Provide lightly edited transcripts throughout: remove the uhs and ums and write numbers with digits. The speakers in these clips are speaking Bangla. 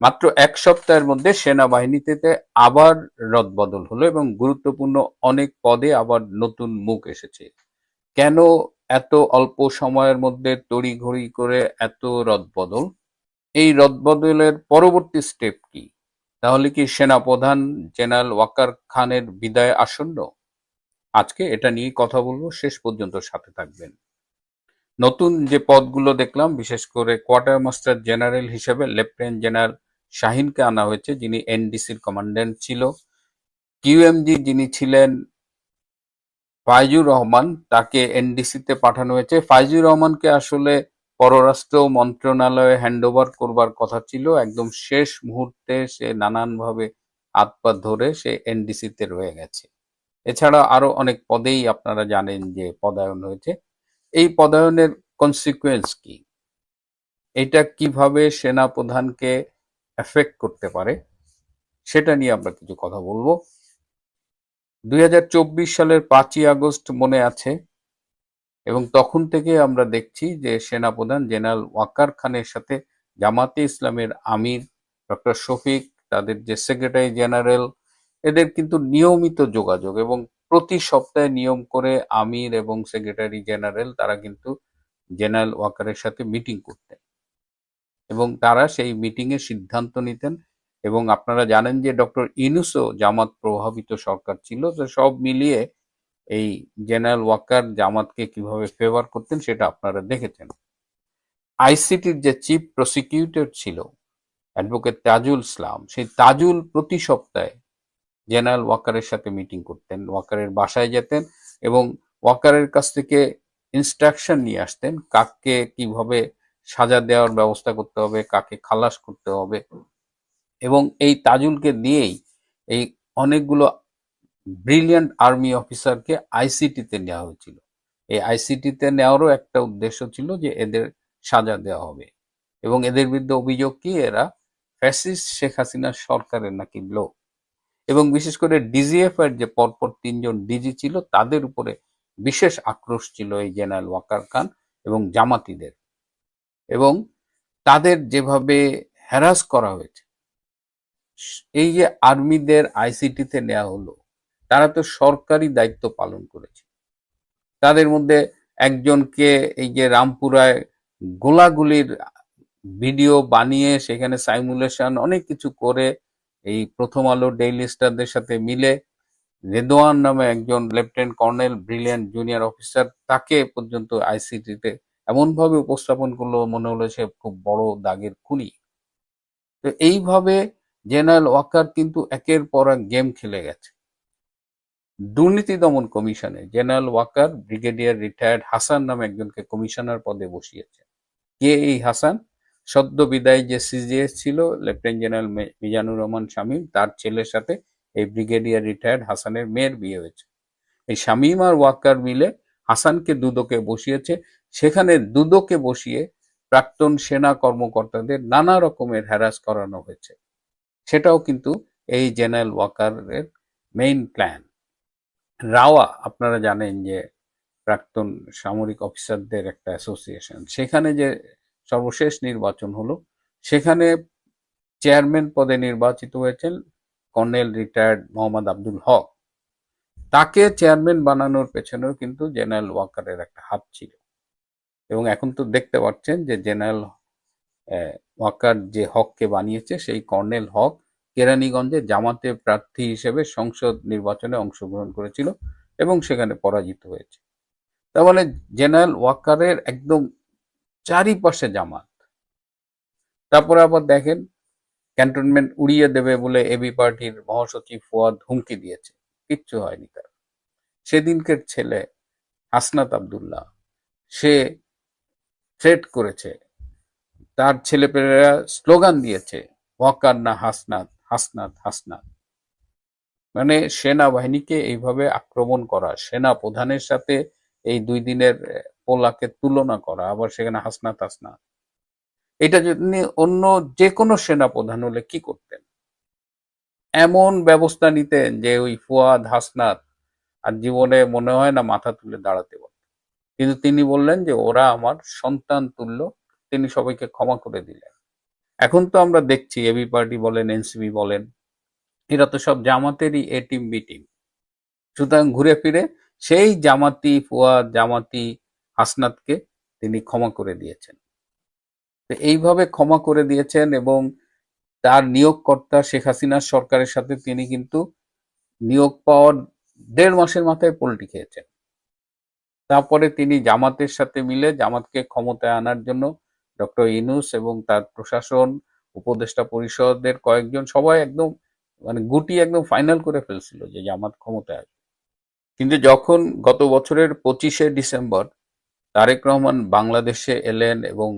মাত্র এক সপ্তাহের মধ্যে সেনাবাহিনীতে আবার রদবদল হলো এবং গুরুত্বপূর্ণ অনেক পদে আবার নতুন মুখ এসেছে। কেন এত অল্প সময়ের মধ্যে তড়িঘড়ি করে এত রদবদল? এই রদবদলের পরবর্তী স্টেপ কি? তাহলে কি সেনাপ্রধান জেনারেল ওয়াকার খানের বিদায় আসন্ন? আজকে এটা নিয়ে কথা বলবো, শেষ পর্যন্ত সাথে থাকবেন। নতুন যে পদগুলো দেখলাম, বিশেষ করে কোয়ার্টার মাস্টার জেনারেল হিসেবে লেফটেন্যান্ট জেনারেল শাহিনকে আনা হয়েছে, যিনি এনডিসির কমান্ড্যান্ট ছিল। কিউএমজি যিনি ছিলেন ফাইজুর রহমান, তাকে এনডিসিতে পাঠানো হয়েছে। ফাইজুর রহমানকে আসলে পররাষ্ট্র মন্ত্রণালয়ে হ্যান্ডওভার করবার কথা ছিল, একদম শেষ মুহূর্তে সে নানানভাবে হাত পা ধরে সে এনডিসিতে রয়ে গেছে। এছাড়া আরো অনেক পদেই আপনারা জানেন যে পদায়ন হয়েছে। এই পদায়নের কনসিকুয়েন্স কি, এটা কিভাবে সেনাপ্রধানকে এফেক্ট করতে পারে, সেটা নিয়ে আমরা কিছু কথা বলবো। 2024 সালের 5ই আগস্ট মনে আছে, এবং তখন থেকে আমরা দেখছি যে সেনাপ্রধান জেনারেল ওয়াকার খানের সাথে জামাতে ইসলামের আমির ডক্টর শফিক, তাদের যে সেক্রেটারি জেনারেল, এদের কিন্তু নিয়মিত যোগাযোগ, এবং প্রতি সপ্তাহে নিয়ম করে আমির এবং সেক্রেটারি জেনারেল তারা কিন্তু জেনারেল ওয়াকারের সাথে মিটিং করতেন এবং তারা সেই মিটিং এ সিদ্ধান্ত নিতেন। এবং আপনারা জানেন যে ডক্টর ইউনূসও জামাত প্রভাবিত সরকার ছিল, তো সব মিলিয়ে এই জেনারেল ওয়াকার জামাতকে কিভাবে ফেভার করতেন সেটা আপনারা দেখেছেন। আইসিটির যে চিফ প্রসিকিউটর ছিল অ্যাডভোকেট তাজুল ইসলাম, সেই তাজুল প্রতি সপ্তাহে জেনারেল ওয়াকারের সাথে মিটিং করতেন, ওয়াকারের বাসায় যেতেন এবং ওয়াকারের কাছ থেকে ইনস্ট্রাকশন নিয়ে আসতেন কাকে কিভাবে সাজা দেওয়ার ব্যবস্থা করতে হবে, কাকে খালাস করতে হবে। এবং এই তাজুলকে দিয়েই এই অনেকগুলো ব্রিলিয়ান্ট আর্মি অফিসারকে আইসিটিতে নেওয়া হয়েছিল। এই আইসিটিতে নেওয়ারও একটা উদ্দেশ্য ছিল যে এদের সাজা দেওয়া হবে, এবং এদের বিরুদ্ধে অভিযোগ কি, এরা ফ্যাসিস্ট শেখ হাসিনার সরকারের নাকি লোক। এবং বিশেষ করে ডিজিএফ এর যে পরপর 3জন ডিজি ছিল, তাদের উপরে বিশেষ আক্রোশ ছিল এই জেনারেল ওয়াকার খান এবং জামাতিদের, এবং তাদের যেভাবে হ্যারাস করা হয়েছে। এই যে আর্মিদের আইসিটিতে নেওয়া হলো, তারা তো সরকারি দায়িত্ব পালন করেছে। তাদের মধ্যে একজনকে এই যে রামপুরায় গোলাগুলির ভিডিও বানিয়ে সেখানে সাইমুলেশন অনেক কিছু করে এই প্রথম আলো ডেইলি স্টারদের সাথে মিলে রেদওয়ান নামে একজন lieutenant colonel brilliant junior officer, তাকে পর্যন্ত আইসিটিতে এমনভাবে উপস্থাপন করলো মনে হলো সে খুব বড় দাগের খুনি। তো এইভাবে জেনারেল ওয়াকার কিন্তু একের পর এক গেম খেলে গেছে। দুর্নীতি দমন কমিশনে general Waker brigadier retired Hasan নামে একজনকে কমিশনার পদে বসিয়েছে। কে এই হাসান? সদ্য বিদায়ী যে সিজিএস ছিল লেফটেন্যান্ট জেনারেল মিজানুর রহমান শামীম, তার ছেলের সাথে এই ব্রিগেডিয়ার রিটায়ার্ড হাসানের মেয়ের বিয়ে হয়েছে। এই শামীম আর ওয়াকার মিলে হাসানকে দুদকে বসিয়েছে। সেখানে দুদকে বসিয়ে প্রাক্তন সেনা কর্মকর্তাদের নানা রকমের হ্যারাস করানো হয়েছে। সেটাও কিন্তু এই জেনারেল ওয়াকারের মেইন প্ল্যান। রাওয়া, আপনারা জানেন যে প্রাক্তন সামরিক অফিসারদের একটা অ্যাসোসিয়েশন, সেখানে যে সর্বশেষ নির্বাচন হলো, সেখানে চেয়ারম্যান পদে নির্বাচিত হয়েছেন কর্নেল রিটায়ার্ড মোহাম্মদ আব্দুল হক। তাকে চেয়ারম্যান বানানোর পেছনেও কিন্তু জেনারেল ওয়াকারের একটা হাত ছিল। এবং এখন তো দেখতে পাচ্ছেন যে জেনারেল ওয়াকার যে হককে বানিয়েছে, সেই কর্নেল হক কেরানীগঞ্জে জামাতে প্রার্থী হিসেবে সংসদ নির্বাচনে অংশগ্রহণ করেছিল এবং সেখানে পরাজিত হয়েছে। তার মানে জেনারেল ওয়াকারের একদম চারিপাশে জামাত। তারপরে আবার দেখেন, ক্যান্টনমেন্ট উড়িয়ে দেবে বলে এবি পার্টির মহাসচিব ফুয়াদ হুমকি দিয়েছে, কিচ্ছু হয়নি তার। সেদিনকের ছেলে হাসনাত আব্দুল্লাহ, সে থ্রেট করেছে, তার ছেলেপেলেরা স্লোগান দিয়েছে ওয়াকার না হাসনাত, হাসনাত হাসনাত। মানে সেনাবাহিনীকে এইভাবে আক্রমণ করা, সেনা প্রধানের সাথে এই 2 দিনের পোলাকে তুলনা করা, আবার সেখানে হাসনাত হাসনাত, এটা যদি অন্য যে কোনো সেনা প্রধান হলে কি করতেন? এমন ব্যবস্থা নিতেন যে ওই ফুয়াদ হাসনাত আর জীবনে মনে হয় না মাথা তুলে দাঁড়াতে পারত। কিন্তু তিনি বললেন যে ওরা আমার সন্তান তুল্য, তিনি সবাইকে ক্ষমা করে দিলেন। এখন তো আমরা দেখছি এবি পার্টি বলেন, এনসিপি বলেন, এরা তো সব জামাতেরই এ টিম বি টিম। সুতরাং ঘুরে ফিরে সেই জামাতি ফুয়াদ, জামাতি হাসনাতকে তিনি ক্ষমা করে দিয়েছেন। তো এইভাবে ক্ষমা করে দিয়েছেন এবং তার নিয়োগকর্তা শেখ হাসিনার সরকারের সাথে তিনি কিন্তু নিয়োগ পাওয়ার ১.৫ মাসের মাথায় পল্টি খেয়েছেন। তারপরে তিনি জামাতের সাথে মিলে জামাতকে ক্ষমতায় আনার জন্য ডক্টর ইউনূস এবং তার প্রশাসন, উপদেষ্টা পরিষদের কয়েকজন সবাই একদম মানে গুটিয়ে একদম ফাইনাল করে ফেলছিল যে জামাত ক্ষমতায় আসবে। কিন্তু যখন গত বছরের ২৫শে ডিসেম্বর তারেক রহমান বাংলাদেশে এলেন এবং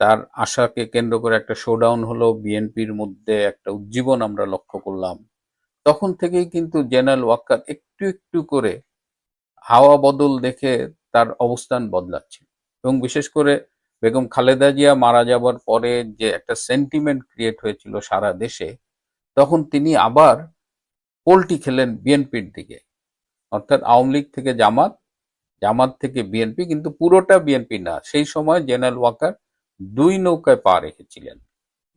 তার আশাকে কেন্দ্র করে একটা শোডাউন হলো, বিএনপির মধ্যে একটা উজ্জীবন আমরা লক্ষ্য করলাম। তখন থেকেই কিন্তু জেনারেল ওয়াকার একটু একটু করে হাওয়া বদল দেখে তার অবস্থান বদলাচ্ছিল এবং বিশেষ করে বেগম খালেদা জিয়া মারা যাবার পরে যে একটা সেন্টিমেন্ট ক্রিয়েট হয়েছিল সারা দেশে, তখন তিনি আবার পোল্টি খেলেন বিএনপির দিকে। অর্থাৎ আওয়ামী লীগ থেকে জামাত, জামাত থেকে বিএনপি, কিন্তু পুরোটা বিএনপি না। সেই সময় জেনারেল ওয়াকার ২ নৌকায় পা রেখেছিলেন।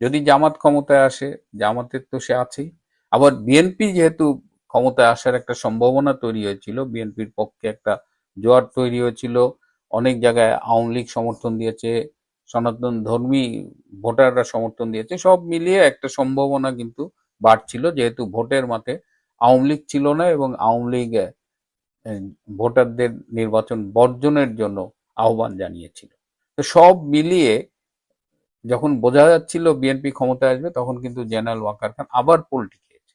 যদি জামাত ক্ষমতায় আসে, জামাতের তো সে আছেই। আবার বিএনপি যেহেতু ক্ষমতায় আসার একটা সম্ভাবনা তৈরি হয়েছিল, বিএনপির পক্ষে একটা জোয়ার তৈরি হয়েছিল, অনেক জায়গায় আওয়ামী লীগ সমর্থন দিয়েছে, সনাতন ধর্মী ভোটাররা সমর্থন দিয়েছে, সব মিলিয়ে একটা সম্ভাবনা কিন্তু বাড়ছিল, যেহেতু ভোটের মাঠে আওয়ামী লীগ ছিল না এবং আওয়ামী লীগ ভোটারদের নির্বাচন বর্জনের জন্য আহ্বান জানিয়েছিল। তো সব মিলিয়ে যখন বোঝা যাচ্ছিল বিএনপি ক্ষমতায় আসবে, তখন কিন্তু জেনারেল ওয়াকার খান আবার পোল্টি খেয়েছে।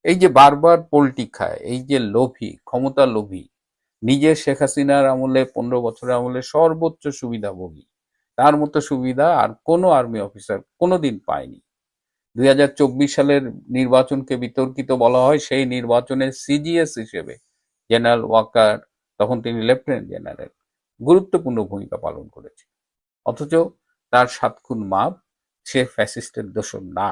এই যে বারবার পোল্টি খায়, এই যে লোভী, ক্ষমতা লোভী, নিজে শেখ হাসিনার আমলে ১৫ বছরের আমলে সর্বোচ্চ সুবিধাভোগী, তার মতো সুবিধা আর কোনো আর্মি অফিসার কোনোদিন পায়নি। ২০২৪ সালের নির্বাচনকে বিতর্কিত বলা হয়, সেই নির্বাচনে সিজিএস হিসেবে জেনারেল ওয়াকার, তখন তিনি লেফটেন্যান্ট জেনারেল, গুরুত্বপূর্ণ ভূমিকা পালন করেছে। অথচ তার ৭ খুন মাপ, সে ফ্যাসিস্টের দোসর না।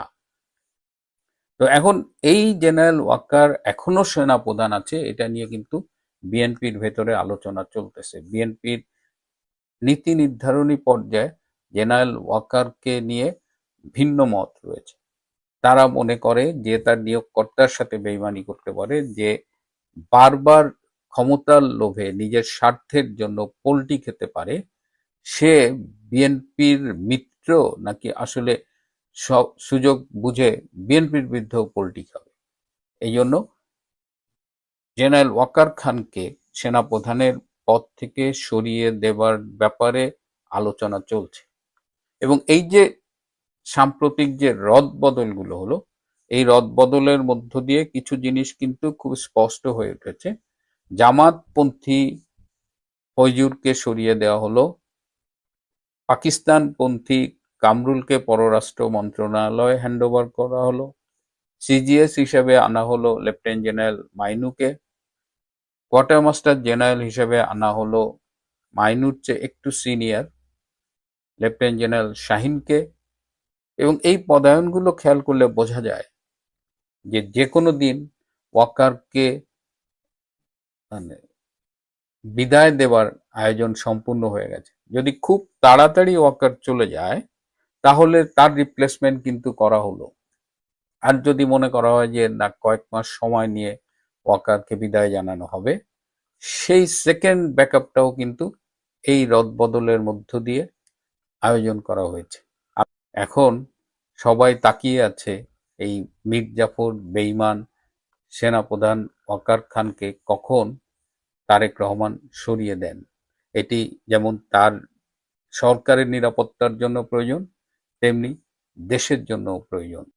তো এখন এই জেনারেল ওয়াকার এখনো সেনা প্রধান আছে, এটা নিয়ে কিন্তু বিএনপির ভেতরে আলোচনা চলতেছে। বিএনপির নীতি নির্ধারণী পর্যায়ে জেনারেল ওয়াকারকে নিয়ে ভিন্ন মত রয়েছে। তারা মনে করে যে তার নিয়োগকর্তার সাথে বেইমানি করতে পারে, যে বারবার ক্ষমতার লোভে নিজের স্বার্থের জন্য পোল্টি খেতে পারে, সে বিএনপির মিত্র নাকি আসলে সব সুযোগ বুঝে বিএনপির বিরুদ্ধেও পোল্টি খাবে। এই জন্য জেনারেল ওয়াকার খানকে সেনাপ্রধানের পদ থেকে সরিয়ে দেবার ব্যাপারে আলোচনা চলছে। এবং এই যে সাম্প্রতিক যে রদবদলগুলো হলো, এই রদবদলের মধ্য দিয়ে কিছু জিনিস কিন্তু খুব স্পষ্ট হয়ে উঠেছে। জামাতপন্থী ফয়জুরকে সরিয়ে দেওয়া হলো, পাকিস্তানপন্থী কামরুলকে পররাষ্ট্র মন্ত্রণালয়ে হ্যান্ডওভার করা হলো, সিজিএস হিসেবে আনা হলো লেফটেন্যান্ট জেনারেল মাইনুকে, কোয়ার্টারমাস্টার জেনারেল হিসেবে আনা হলো মাইনুর চেয়ে একটু সিনিয়র লেফটেন্যান্ট জেনারেল শাহিনকে। এবং এই পদায়নগুলো খেয়াল করলে বোঝা যায় যে যে কোনো দিন ওয়াকারকে মানে বিদায় দেবার আয়োজন সম্পূর্ণ হয়ে গেছে। যদি খুব তাড়াতাড়ি ওয়াকার চলে যায়, তাহলে তার রিপ্লেসমেন্ট কিন্তু করা হলো। আর যদি মনে করা হয় যে না, কয়েক মাস সময় নিয়ে ওয়াকারকে বিদায় জানানো হবে, সেই সেকেন্ড ব্যাকআপটাও কিন্তু এই রদবদলের মধ্য দিয়ে আয়োজন করা হয়েছে। এখন সবাই তাকিয়ে আছে এই মীর জাফর বেঈমান সেনাপ্রধান ওয়াকার খানকে কখন তারেক রহমান সরিয়ে দেন। এটি যেমন তার সরকারের নিরাপত্তার জন্য প্রয়োজন, তেমনি দেশের জন্যও প্রয়োজন।